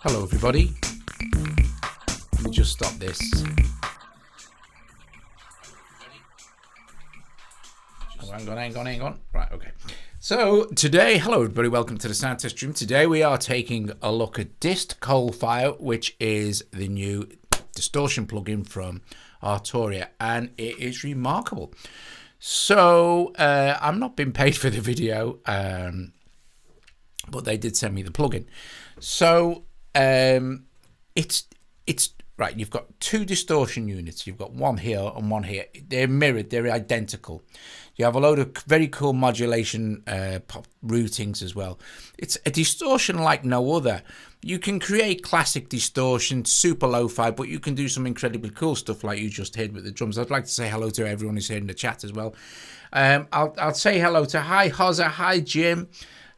Hello everybody. Let me just stop this. Oh, hang on. Right, okay. So today, hello everybody, welcome to the sound test stream. Today we are taking a look at Dist COLDFIRE, which is the new distortion plugin from Arturia, and it is remarkable. So I'm not being paid for the video, but they did send me the plugin. So it's right. You've got two distortion units. You've got one here and one here. They're mirrored. They're identical. You have a load of very cool modulation pop routings as well. It's a distortion like no other. You can create classic distortion, super lo-fi, but you can do some incredibly cool stuff like you just heard with the drums. I'd like to say hello to everyone who's here in the chat as well. I'll say hello to hi Hozza, hi Jim,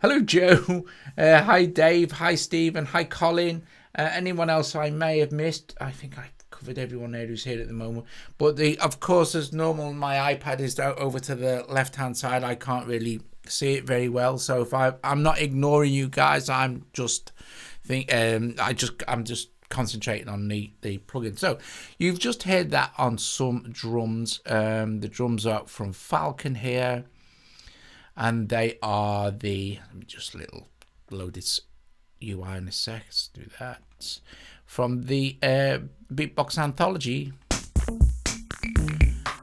hello Joe, hi Dave, hi Stephen, hi Colin. Anyone else I may have missed? I think I covered everyone there who's here at the moment. But of course, as normal, my iPad is over to the left-hand side. I can't really see it very well. So if I'm not ignoring you guys, I'm just I'm just concentrating on the plugin. So you've just heard that on some drums. The drums are from Falcon here, and they are let me just load this UI in a sec. Let's do that. From the Beatbox Anthology.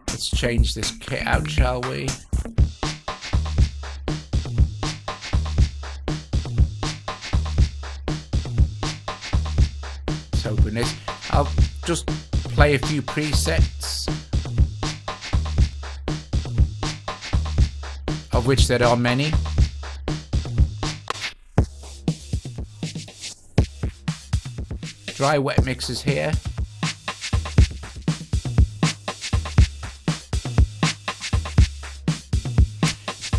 Let's change this kit out, shall we? Let's open this. I'll just play a few presets, of which there are many. Dry wet mixes here.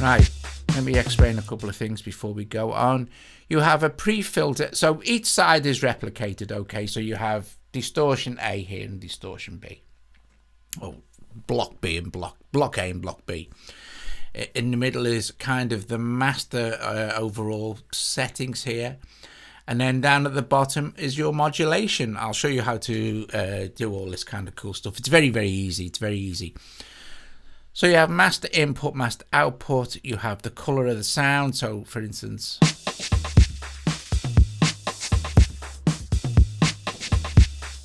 Right, let me explain a couple of things before we go on. You have a pre-filter, so each side is replicated, okay? So you have distortion A here and distortion B. Oh, block B and block A and block B. In the middle is kind of the master overall settings here. And then down at the bottom is your modulation. I'll show you how to do all this kind of cool stuff. It's very, very easy. It's very easy. So you have master input, master output. You have the color of the sound. So for instance,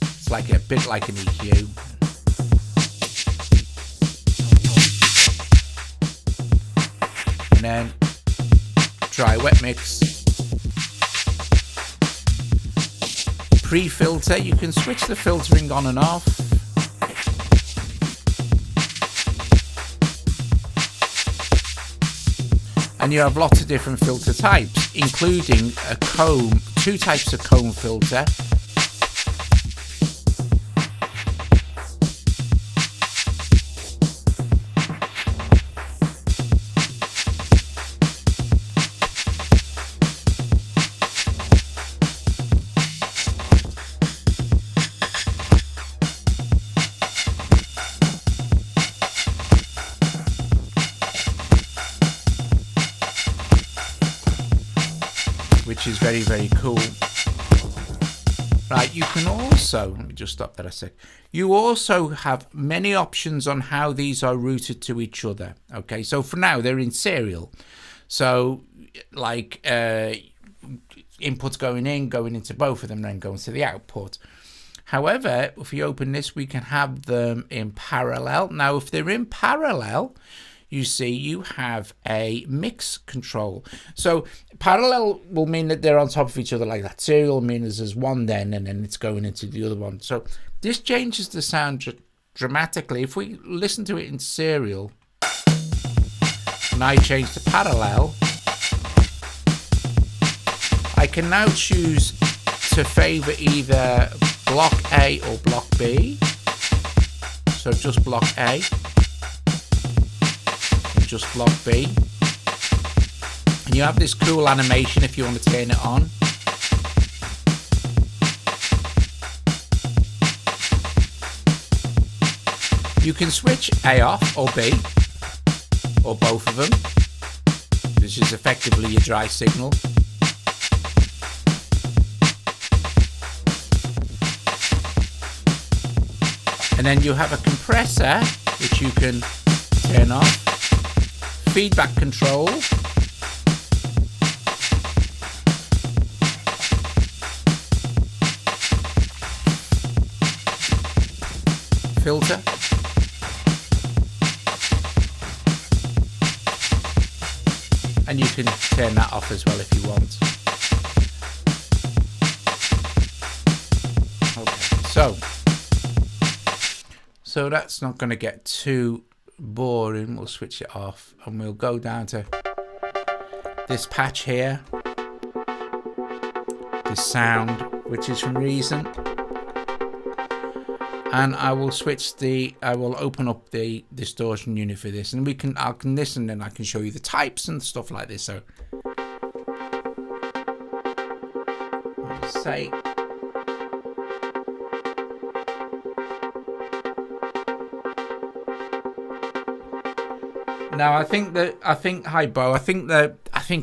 it's like a bit like an EQ. And then dry wet mix. Pre-filter, you can switch the filtering on and off. And you have lots of different filter types, including a comb, two types of comb filter. Which is very, very cool. Right, you can also, let me just stop there a sec. You also have many options on how these are routed to each other. Okay, so for now they're in serial. So like inputs going into both of them, then going to the output. However, if you open this, we can have them in parallel. Now, if they're in parallel, you see you have a mix control. So parallel will mean that they're on top of each other like that. Serial means there's one then, and then it's going into the other one. So this changes the sound dramatically. If we listen to it in serial, and I change to parallel, I can now choose to favor either block A or block B. So just block A. Just block B, and you have this cool animation if you want to turn it on. You can switch A off or B, or both of them. This is effectively your dry signal. And then you have a compressor, which you can turn off. Feedback control. Filter. And you can turn that off as well if you want. Okay, so that's not going to get too boring. We'll switch it off and we'll go down to this patch here, this sound, which is from Reason. And I will open up the distortion unit for this, and I can listen, and I can show you the types and stuff like this. So I'll say now I think hi Bo, I think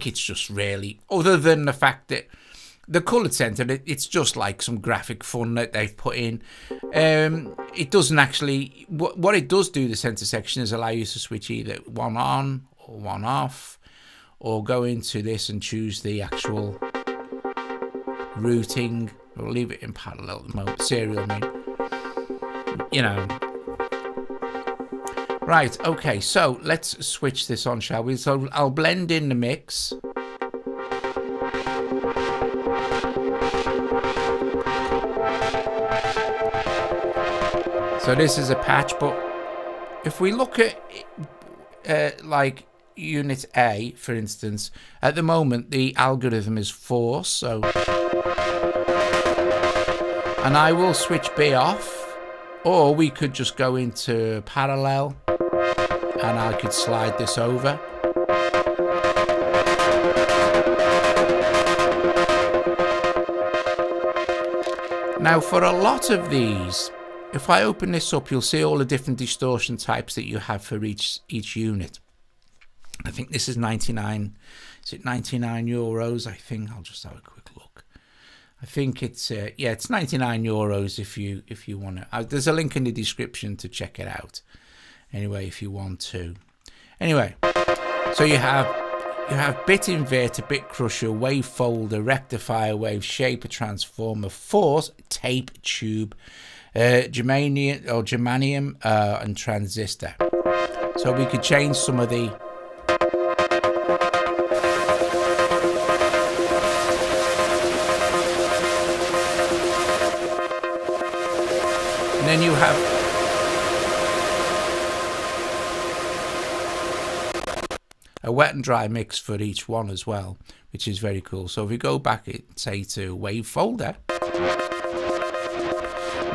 it's just really, other than the fact that the colored center, it's just like some graphic fun that they've put in. It doesn't actually, what it does do, the center section, is allow you to switch either one on or one off, or go into this and choose the actual routing. We'll leave it in parallel mode, serial mode, you know. Right, okay, so let's switch this on, shall we? So I'll blend in the mix. So this is a patch, but if we look at like unit A, for instance, at the moment the algorithm is 4, so, and I will switch B off, or we could just go into parallel and I could slide this over. Now for a lot of these, if I open this up, you'll see all the different distortion types that you have for each unit. I think this is 99. Is it 99 euros? I think I'll just have a quick look. I think it's yeah, it's 99 euros if you want to. There's a link in the description to check it out. Anyway, if you want to. Anyway, so you have bit inverter, bit crusher, wave folder, rectifier, wave shaper, transformer, force, tape, tube, germanium and transistor. So we could change some of the and then you have a wet and dry mix for each one as well, which is very cool. So if we go back, say, to wave folder.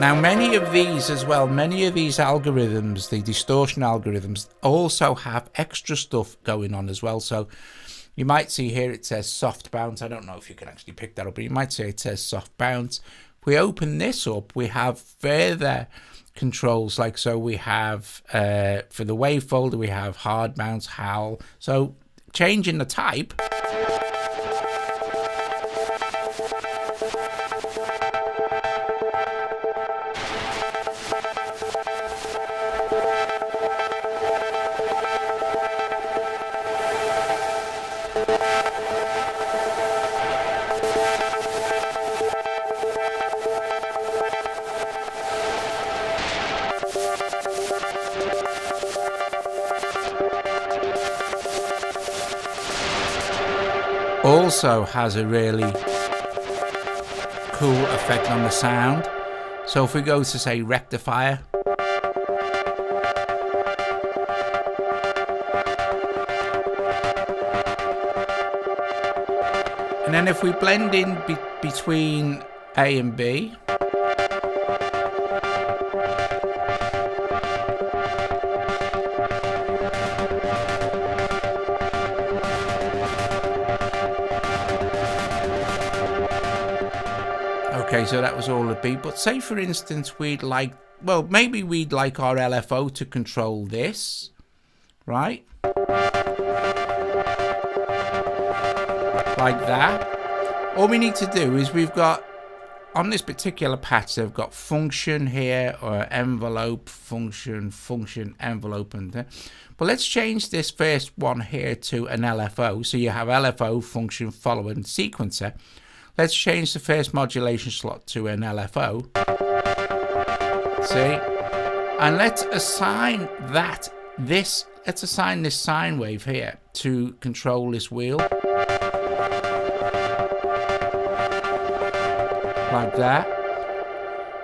Now, many of these as well, many of these algorithms, the distortion algorithms, also have extra stuff going on as well. So you might see here it says soft bounce. I don't know if you can actually pick that up, but you might say it says soft bounce. If we open this up, we have further controls, like, so we have for the wave folder, we have hard bounce, howl. So changing the type. Also has a really cool effect on the sound. So if we go to, say, rectifier, and then if we blend in between A and B, okay, so that was all the B. But say, for instance, we'd like, well, maybe we'd like our LFO to control this, right? Like that. All we need to do is we've got on this particular patch, they've got function here, or envelope, function, envelope, and but let's change this first one here to an LFO. So you have LFO, function, follower, and sequencer. Let's change the first modulation slot to an LFO. See? And let's assign this sine wave here to control this wheel. Like that.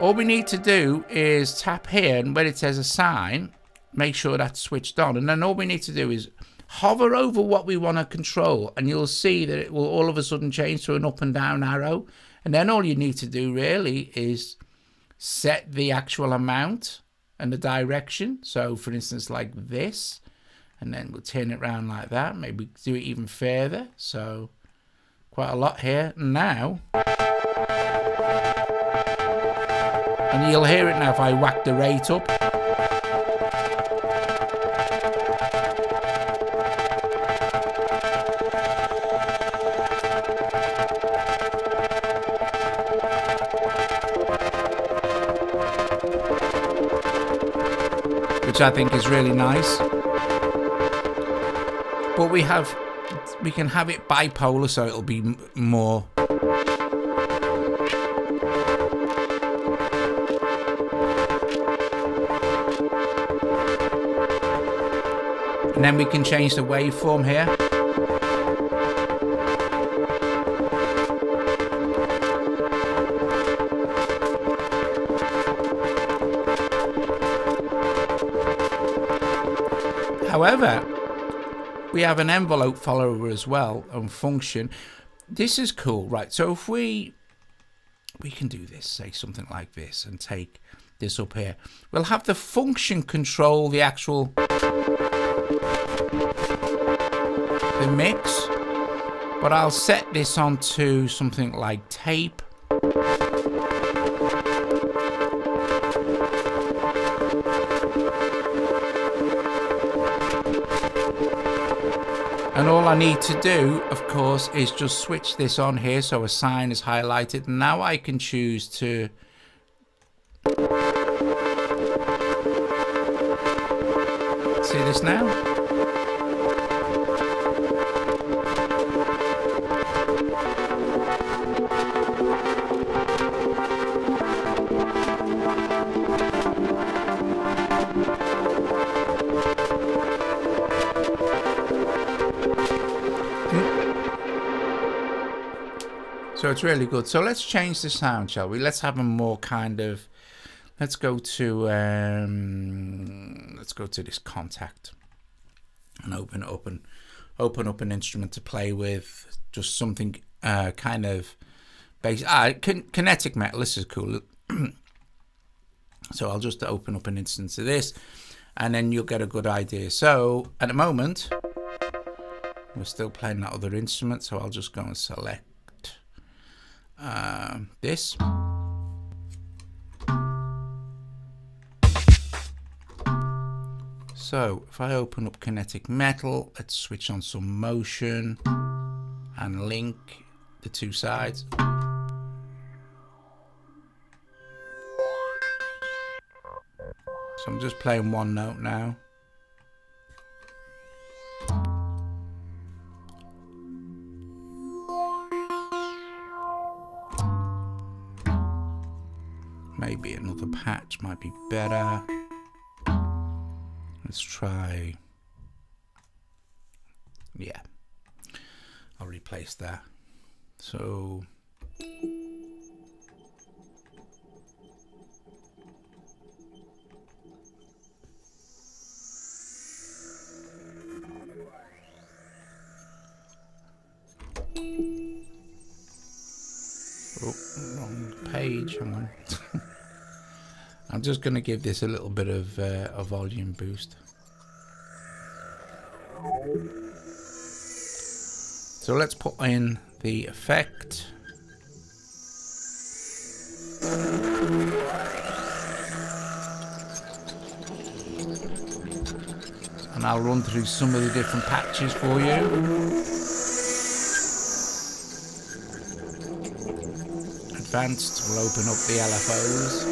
All we need to do is tap here, and when it says assign, make sure that's switched on. And then all we need to do is hover over what we want to control, and you'll see that it will all of a sudden change to an up and down arrow. And then all you need to do really is set the actual amount and the direction. So for instance, like this, and then we'll turn it around like that. Maybe do it even further. So quite a lot here. Now, and you'll hear it now if I whack the rate up. Which I think is really nice. But we can have it bipolar, so it'll be more. And then we can change the waveform here. However, we have an envelope follower as well and function. This is cool, right? So if we can do this, say something like this, and take this up here. We'll have the function control the actual the mix, but I'll set this onto something like tape. And all I need to do, of course, is just switch this on here so a sign is highlighted. And now I can choose to see this now. So it's really good. So let's change the sound, shall we? Let's have a more kind of, let's go to this contact and open it up and open up an instrument to play with, just something kind of basic. Kinetic Metal, this is cool. So I'll just open up an instance of this and then you'll get a good idea. So at the moment, we're still playing that other instrument, so I'll just go and select this. So if I open up Kinetic Metal, let's switch on some motion and link the two sides. So I'm just playing one note now. Maybe another patch might be better. Let's try. Yeah, I'll replace that. So oh, wrong page. Hang on. I'm just going to give this a little bit of a volume boost. So let's put in the effect. And I'll run through some of the different patches for you. advanced, we'll open up the LFOs.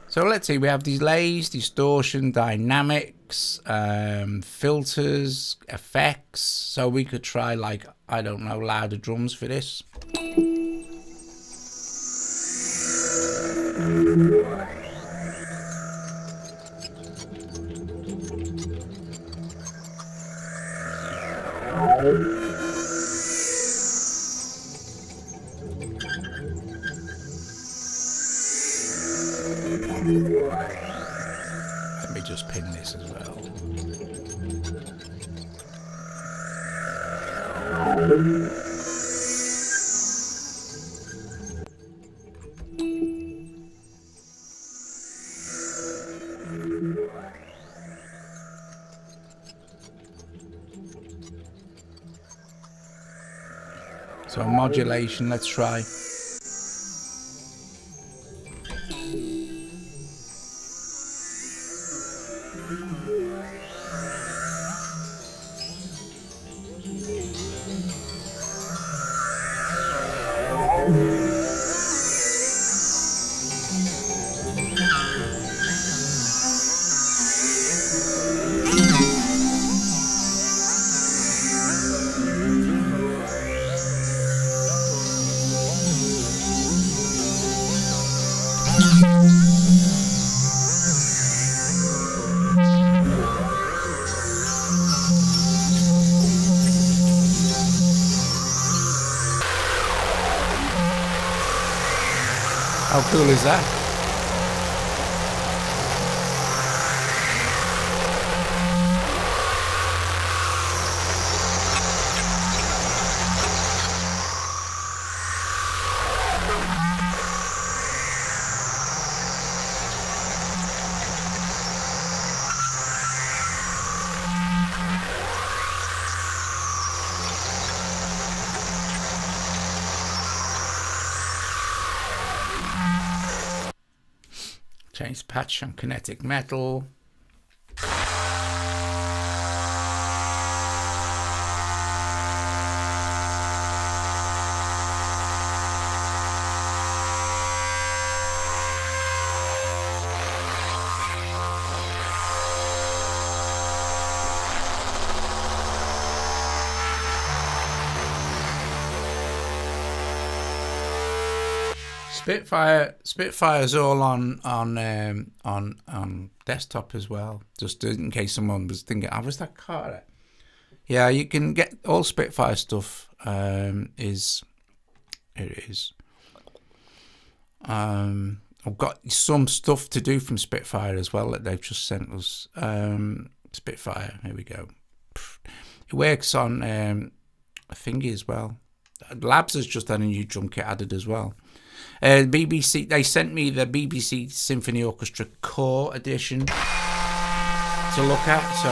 So let's see, we have delays, distortion, dynamics, filters, effects. So we could try, like, I don't know, louder drums for this. Let me just pin this as well. So modulation, let's try. How cool is that? Change patch on Kinetic Metal. Spitfire's all on desktop as well, just in case someone was thinking, "Oh, was that Carter?" Yeah, you can get all Spitfire stuff. I've got some stuff to do from Spitfire as well that they've just sent us. Spitfire, here we go. It works on a thingy as well. Labs has just had a new drum kit added as well. BBC, they sent me the BBC Symphony Orchestra Core Edition to look at, so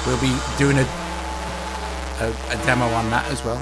we'll be doing a demo on that as well.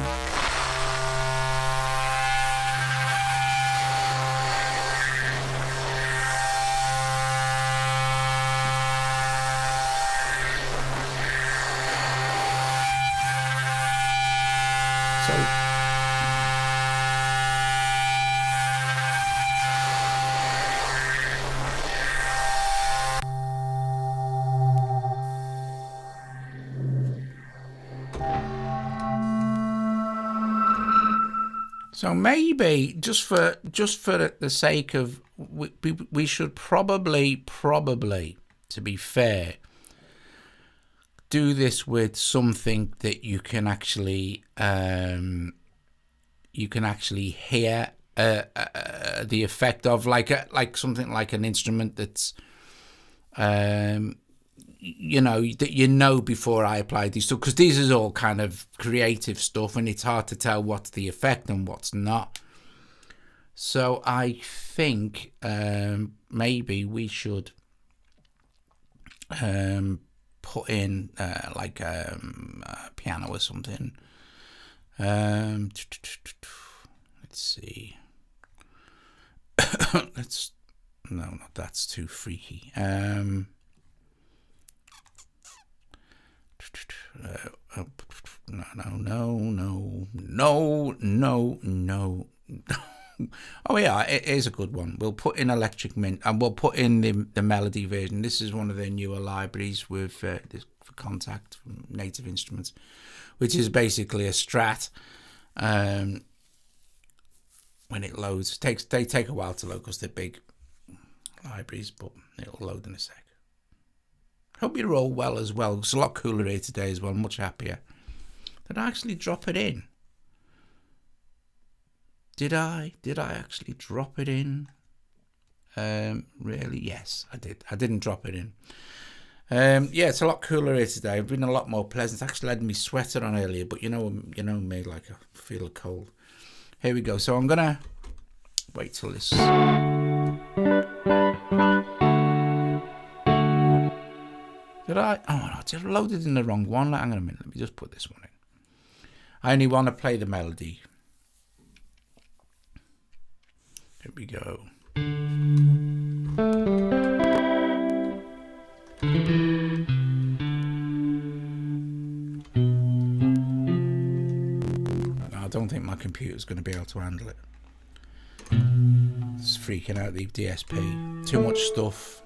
So maybe just for the sake of we should probably to be fair do this with something that you can actually hear the effect of, like something like an instrument that's before I apply these stuff, because these is all kind of creative stuff and it's hard to tell what's the effect and what's not. So I think maybe we should put in like a piano or something. Let's see. No, that's too freaky. No. Oh yeah, it is a good one. We'll put in Electric Mint, and we'll put in the melody version. This is one of their newer libraries with this for Contact from Native Instruments, which is basically a Strat. When it loads, they take a while to load because they're big libraries, but it'll load in a sec. Hope you're all well as well. It's a lot cooler here today as well, much happier. Did I actually drop it in? Did I actually drop it in? Really? Yes, I did. I didn't drop it in. Yeah, it's a lot cooler here today. I've been a lot more pleasant. I actually had my sweater on earlier, but you know me, like I feel cold. Here we go. So I'm gonna wait till this. Did I? Oh no, I just loaded in the wrong one. Hang on a minute. Let me just put this one in. I only want to play the melody. Here we go. I don't think my computer's going to be able to handle it. It's freaking out the DSP. Too much stuff.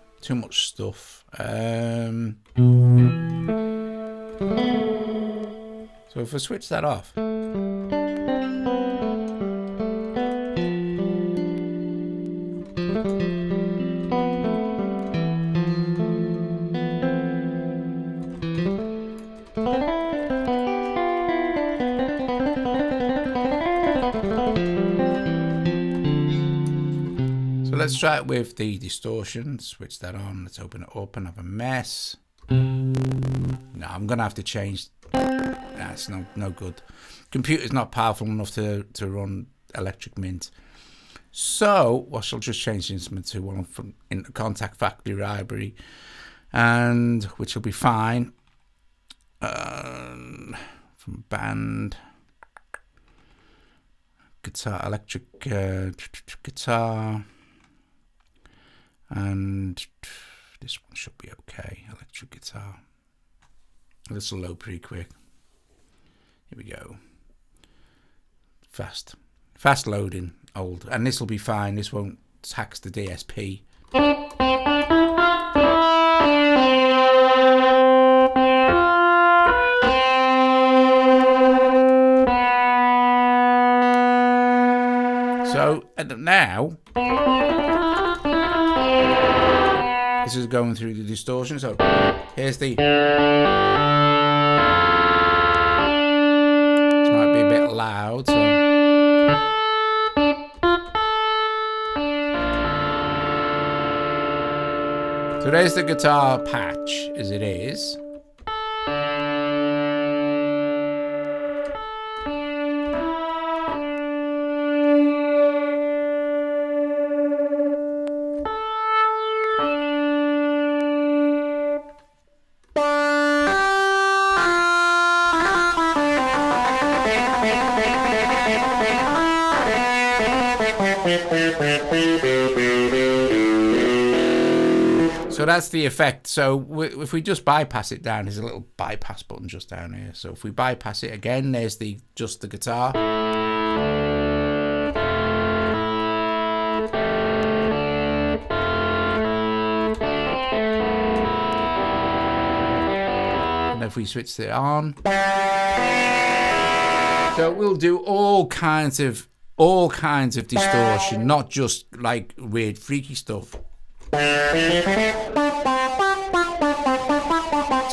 So if I switch that off. Let's try it with the distortion. Switch that on. Let's open it up and have a mess. No, I'm gonna have to change. That's no good. Computer's not powerful enough to run Electric Mint. So I shall just change the instrument to one from in the Contact Factory library, and which will be fine. From band guitar, electric guitar. And this one should be okay. Electric guitar. This will load pretty quick. Here we go. Fast loading. Old. And this will be fine. This won't tax the DSP. So now this is going through the distortion. So here's the. This might be a bit loud. So there's the guitar patch as it is. So that's the effect. So if we just bypass it down, there's a little bypass button just down here. So if we bypass it again, there's just the guitar. And if we switch it on, so we'll do all kinds of distortion, not just like weird freaky stuff. It's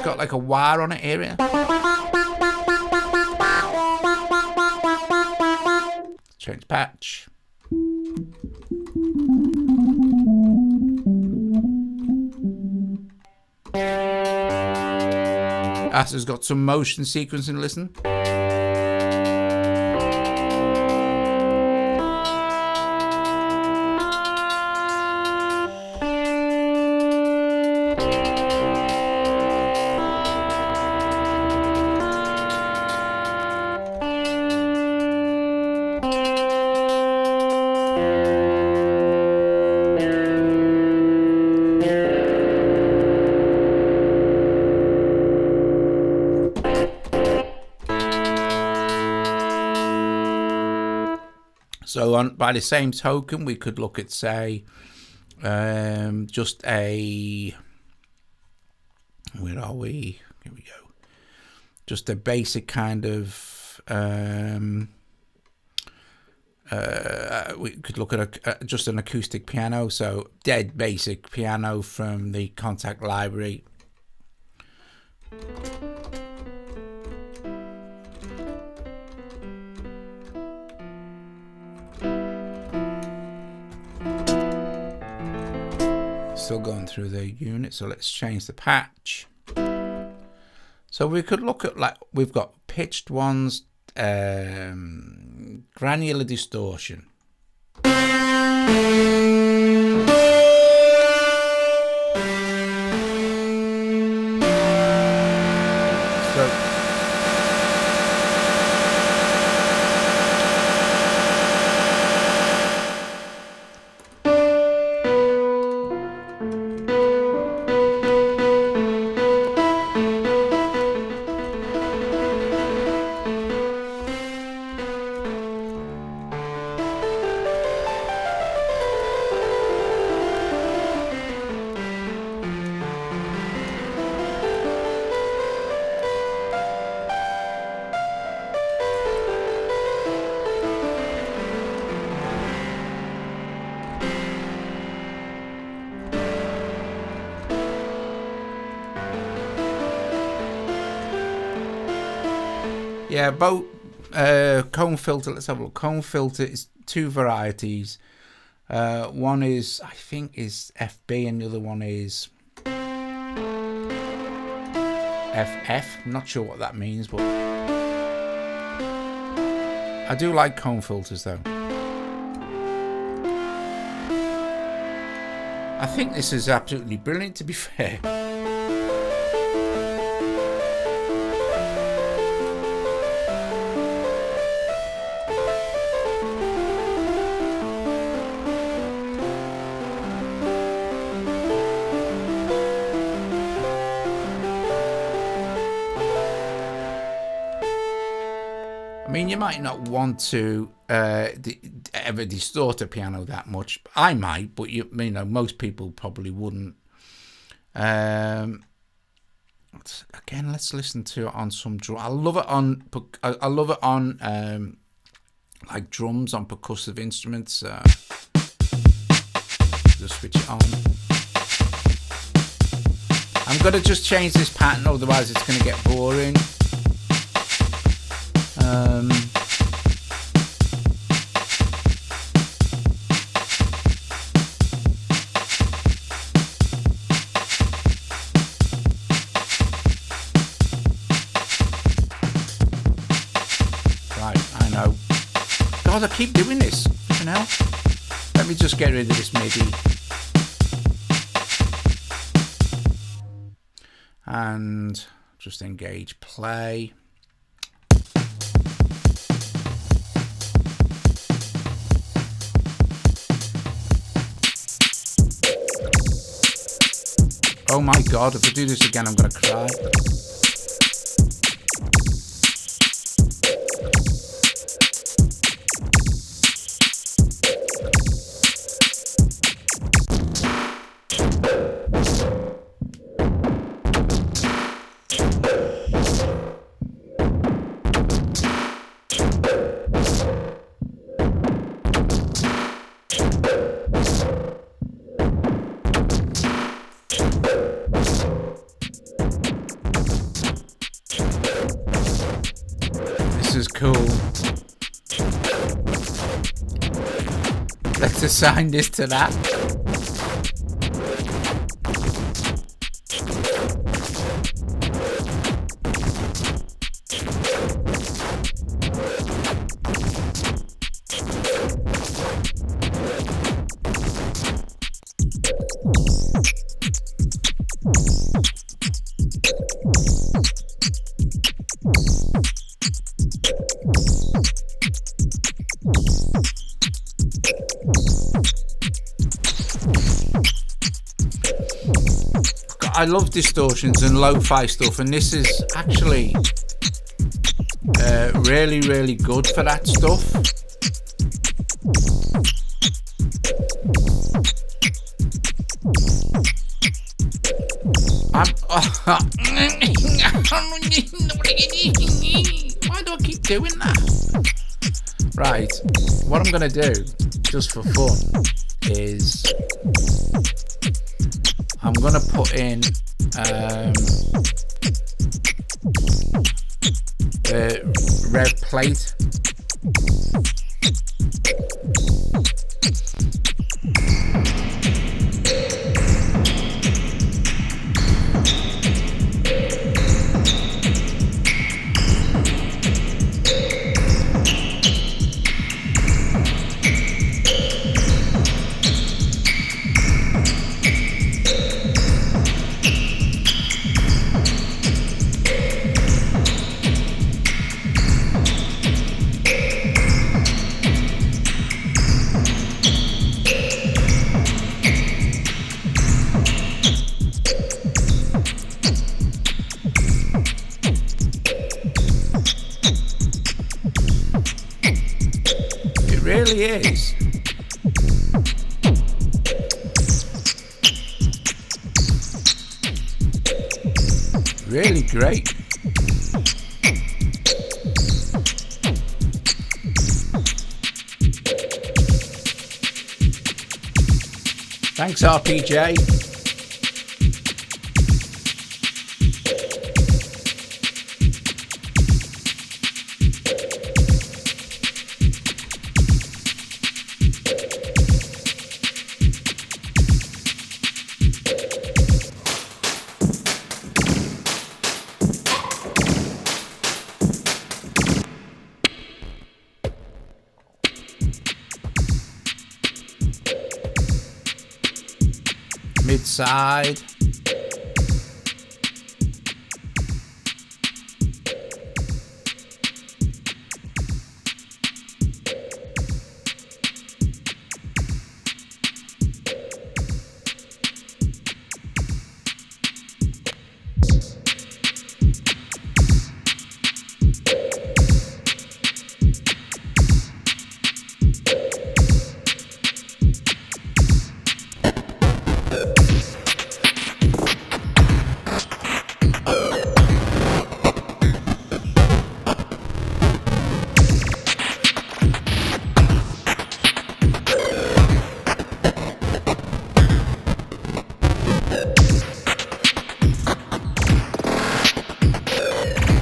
got like a wire on it area. Change patch. Has got some motion sequencing. Listen. So by the same token, we could look at, say, just a, where are we? Here we go. Just a basic kind of, we could look at just an acoustic piano. So dead basic piano from the Contact library. Still going through the unit, so let's change the patch. So we could look at, like, we've got pitched ones, granular distortion. Yeah, both comb filter. Let's have a look. Comb filter is two varieties. One is, I think, is FB, and the other one is FF. I'm not sure what that means, but I do like comb filters, though. I think this is absolutely brilliant, to be fair. I mean, you might not want to ever distort a piano that much. I might, but you know, most people probably wouldn't. Again, let's listen to it on some drum. I love it on like drums on percussive instruments. Just switch it on. I'm gonna just change this pattern, otherwise it's gonna get boring. Right, I know. God, I keep doing this. You know. Let me just get rid of this Midi. And just engage play. Oh my God, if I do this again, I'm going to cry. Cool. Let's assign this to that. I love distortions and lo-fi stuff, and this is actually really, really good for that stuff. Why do I keep doing that? Right, what I'm gonna do, just for fun, is I'm gonna put in the rev plate. Really is. Really great. Thanks, RPJ. Mid-side.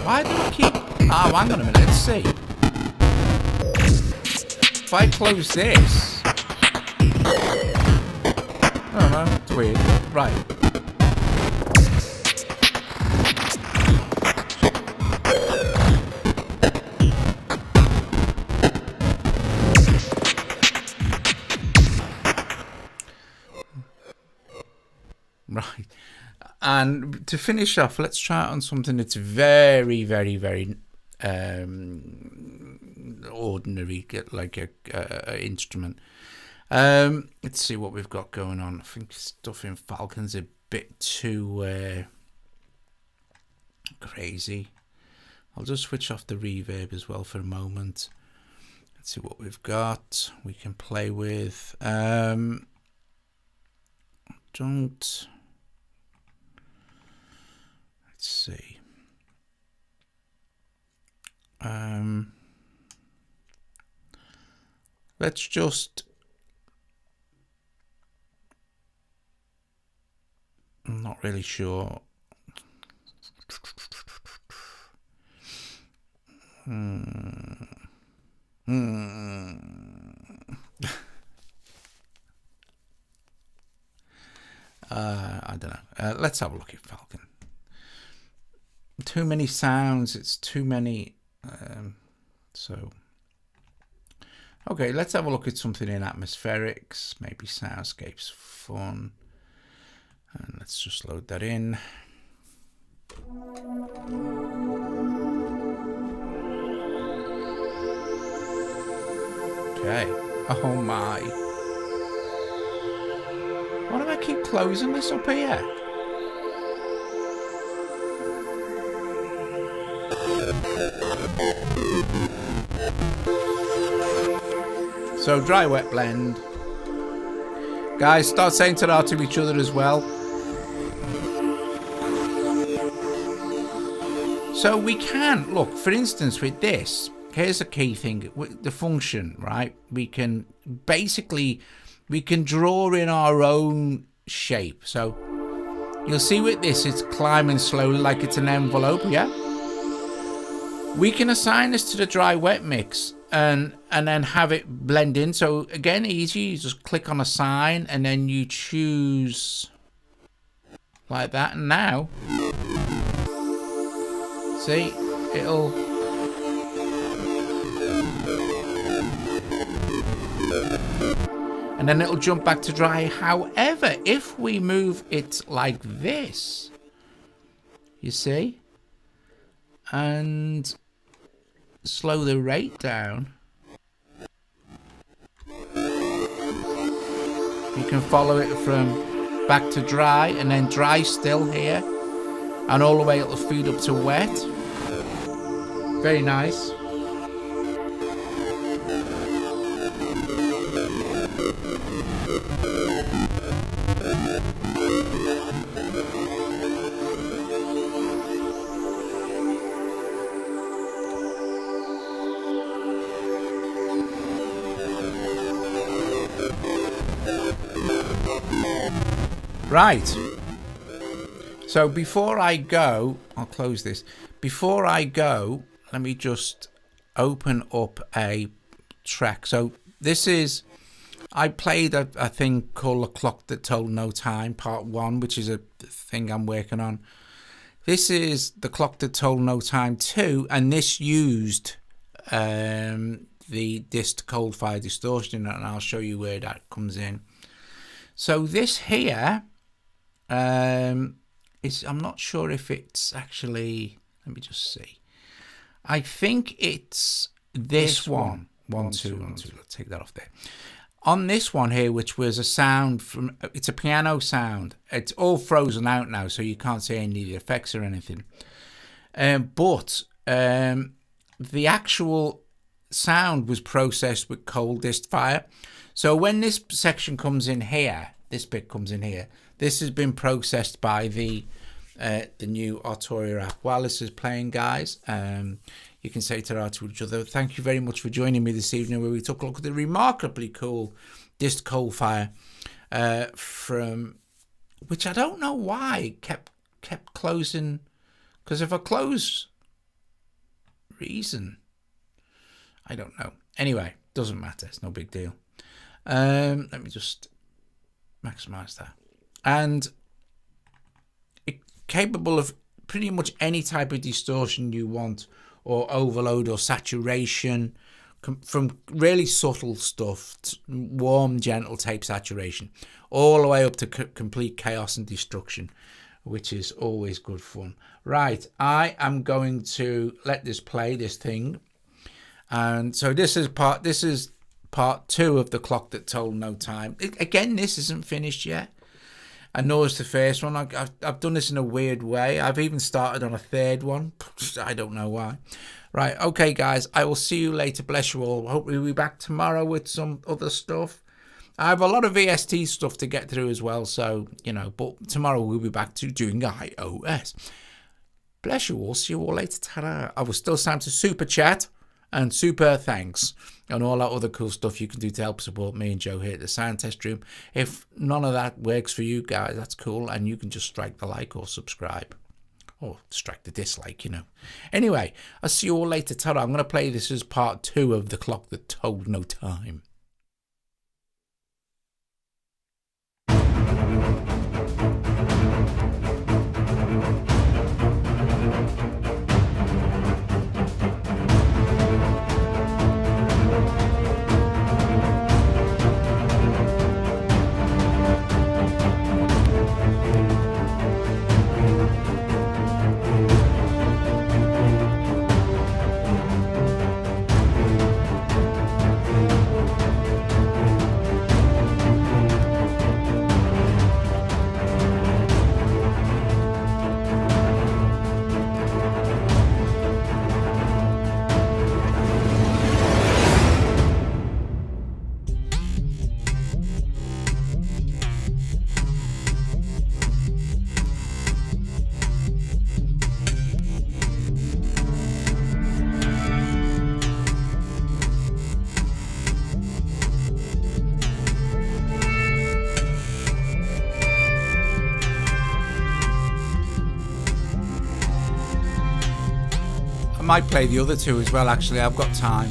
Why do I keep... Oh, hang on a minute, let's see. If I close this... I don't know, it's weird. Right. Right. And to finish off, let's try it on something that's very, very, very ordinary, like a instrument. Let's see what we've got going on. I think stuff in Falcon's a bit too crazy. I'll just switch off the reverb as well for a moment. Let's see what we've got. We can play with. Let's see. Let's just. I'm not really sure. I don't know. Let's have a look at Falcon. Too many sounds. It's too many. So, okay, let's have a look at something in atmospherics. Maybe soundscapes fun. And let's just load that in. Okay. Oh my. Why do I keep closing this up here? So dry wet blend. Guys, start saying ta-ra to each other as well. So we can, look, for instance, with this, here's a key thing, with the function, right? We can basically, we can draw in our own shape. So you'll see with this, it's climbing slowly like it's an envelope, yeah? We can assign this to the dry wet mix and then have it blend in. So again, easy, you just click on assign and then you choose like that. And now, see, it'll, and then it'll jump back to dry. However, if we move it like this, you see, and slow the rate down, you can follow it from back to dry and then dry still here, and all the way it'll feed up to wet. Very nice. Right, so before I go, I'll close this. Before I go, let me just open up a track. So this is, I played a thing called The Clock That Told No Time, Part 1, which is a thing I'm working on. This is The Clock That Told No Time 2, and this used the Dist COLDFIRE distortion, and I'll show you where that comes in. So this here, I'm not sure if it's actually, let me just see. I think it's this one. One, two. Let's take that off there. On this one here, which was a sound from, it's a piano sound. It's all frozen out now, so you can't see any of the effects or anything. But the actual sound was processed with cold Spitfire. So when this section comes in here, this bit comes in here, this has been processed by the new Arturia app. While this is playing, guys, you can say ta-ra to each other. Thank you very much for joining me this evening, where we took a look at the remarkably cool Dist COLDFIRE from, which I don't know why kept closing, because if I close reason, I don't know. Anyway, doesn't matter. It's no big deal. Let me just maximize that. And it's capable of pretty much any type of distortion you want, or overload or saturation, from really subtle stuff, warm, gentle tape saturation, all the way up to complete chaos and destruction, which is always good fun. Right, I am going to let this play, this thing. And so this is part 2 of The Clock That Told No Time. Again, this isn't finished yet. And nor is the first one. I've done this in a weird way. I've even started on a third one. I don't know why. Right, okay, guys. I will see you later. Bless you all. Hope we'll be back tomorrow with some other stuff. I have a lot of VST stuff to get through as well. So, you know, but tomorrow we'll be back to doing iOS. Bless you all. See you all later. Ta-da. I will still sound to super chat and super thanks and all that other cool stuff you can do to help support me and Joe here at the Sound Test Room. If none of that works for you guys, that's cool, and you can just strike the like or subscribe, or strike the dislike, you know. Anyway, I'll see you all later. Ta-ra. I'm going to play this as part 2 of The Clock That Told No Time. might play the other two as well, actually. I've got time.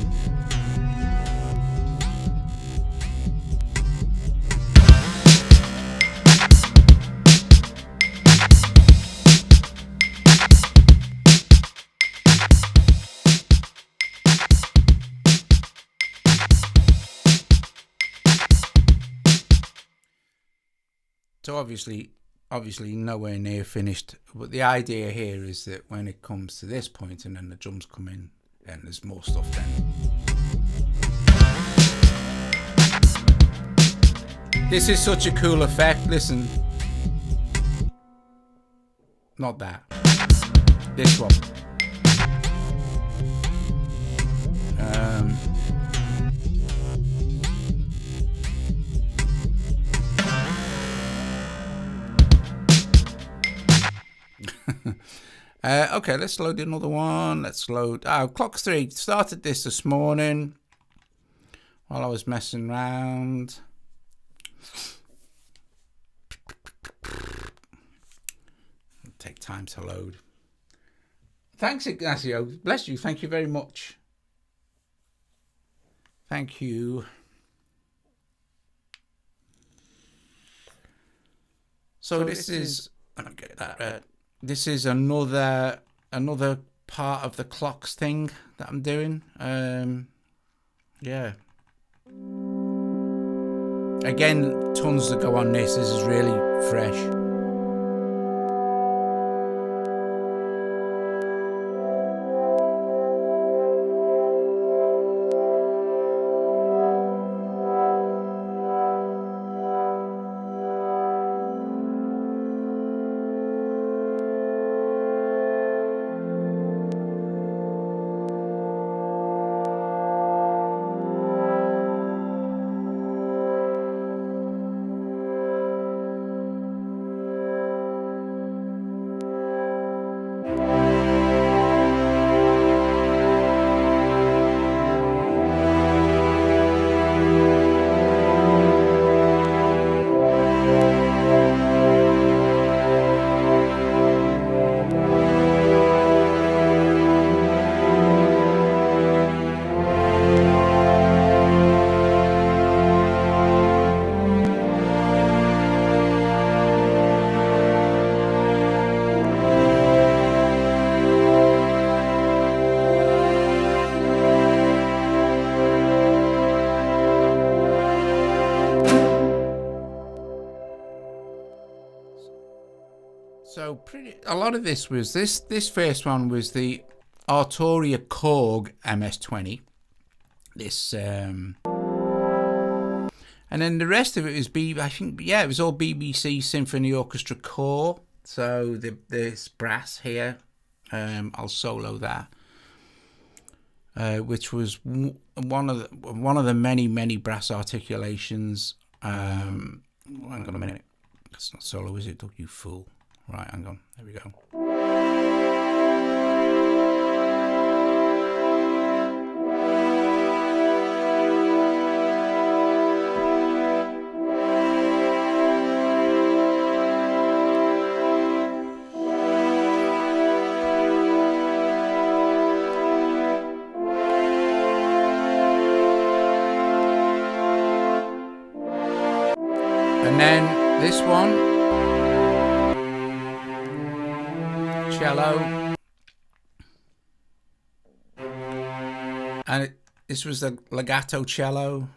So obviously nowhere near finished, but the idea here is that when it comes to this point and then the drums come in and there's more stuff then. This is such a cool effect, listen. Not that. This one. Okay, let's load another one. Let's load. Oh, Clock 3. Started this morning while I was messing around. It'll take time to load. Thanks, Ignacio. Bless you. Thank you very much. Thank you. So this is. I don't get that right. This is another part of the clocks thing that I'm doing. Yeah. Again, tons to go on this. This is really fresh. So a lot of this was this first one was the Arturia Korg MS-20. This and then the rest of it was it was all BBC Symphony Orchestra Core. So this brass here, I'll solo that, which was one of the many brass articulations. Hang on a minute, that's not solo, is it? You fool! Right, hang on. There we go. And then this one. Cello, and this was the Legato Cello.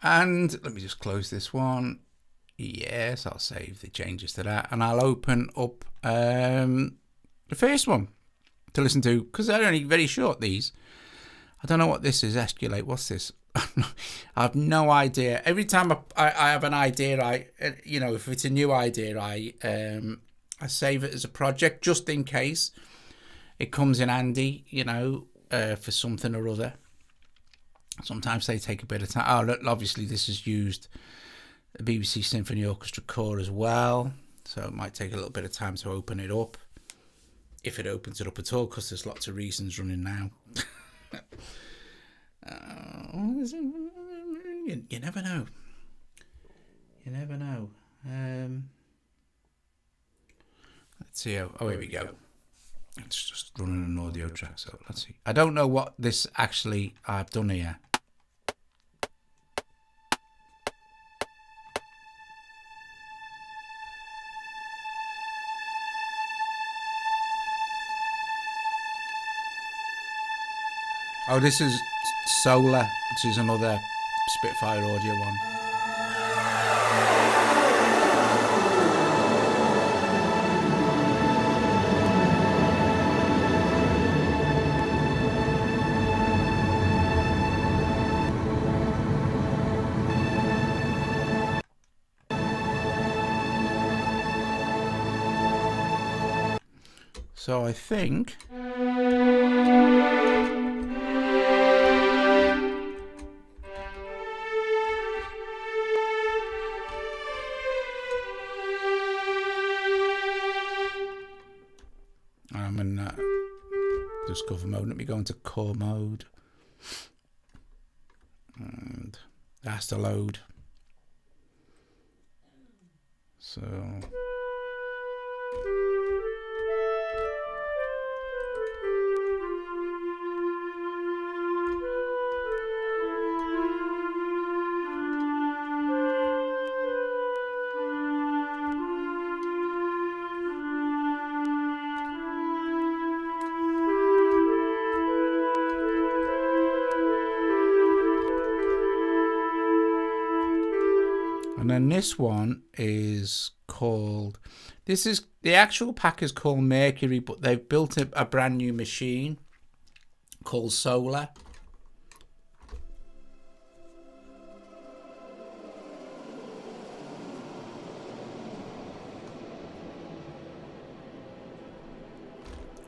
And let me just close this one. Yes, I'll save the changes to that, and I'll open up the first one to listen to, because they're only very short, these. I don't know what this is. Escalate. What's this? I have no idea. Every time I have an idea, if it's a new idea, I save it as a project just in case it comes in handy, you know, for something or other. Sometimes they take a bit of time. Oh, obviously this is used a BBC Symphony Orchestra core as well, so it might take a little bit of time to open it up, if it opens it up at all, because there's lots of reasons running now. You never know. You never know. Let's see how. Oh, here we go. It's just running an audio track, so let's see. I don't know what this actually I've done here. Oh, this is Solar, which is another Spitfire audio one. So I think I'm in Discover mode. Let me go into core mode, and it has to load. So and then this one is called, this is, the actual pack is called Mercury, but they've built a brand new machine called Solar.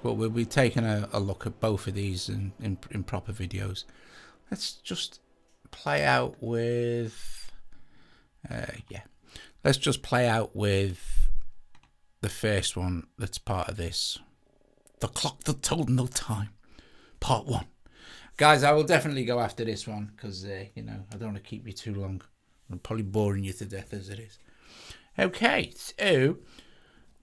But we'll be taking a look at both of these in proper videos. Let's just play out with let's just play out with the first one that's part of this. The Clock That Told No Time, part 1. Guys, I will definitely go after this one because you know, I don't want to keep you too long. I'm probably boring you to death as it is. Okay, so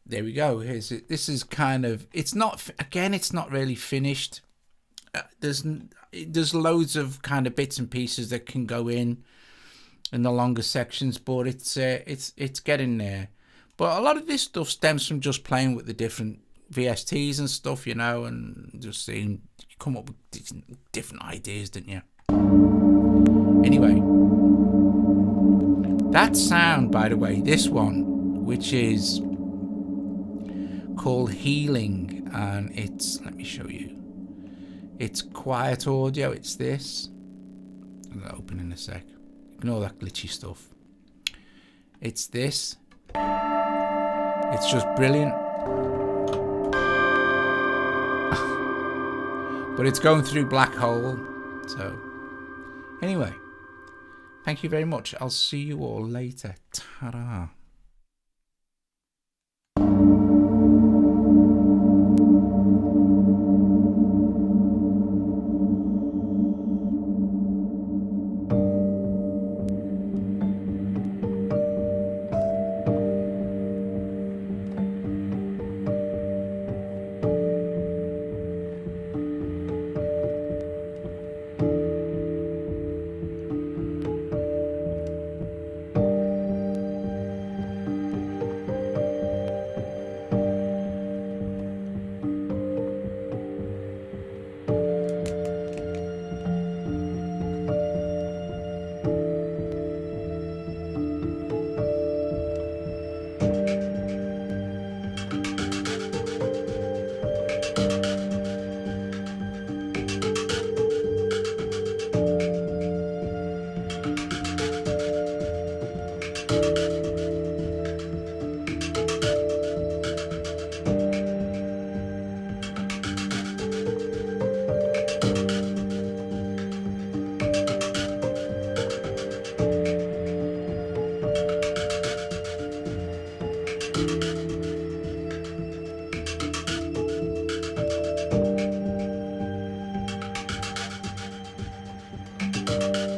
there we go. Here's it. This is kind of, it's not, again, it's not really finished. There's loads of kind of bits and pieces that can go in the longer sections, but it's getting there. But a lot of this stuff stems from just playing with the different VSTs and stuff, you know, and just seeing, you come up with different ideas, don't you? Anyway, that sound, by the way, this one, which is called Healing, and it's, let me show you, it's quiet audio. It's this. I'll open in a sec. Ignore that glitchy stuff. It's this. It's just brilliant. But it's going through Black Hole. So anyway, thank you very much. I'll see you all later. Ta-da. Bye.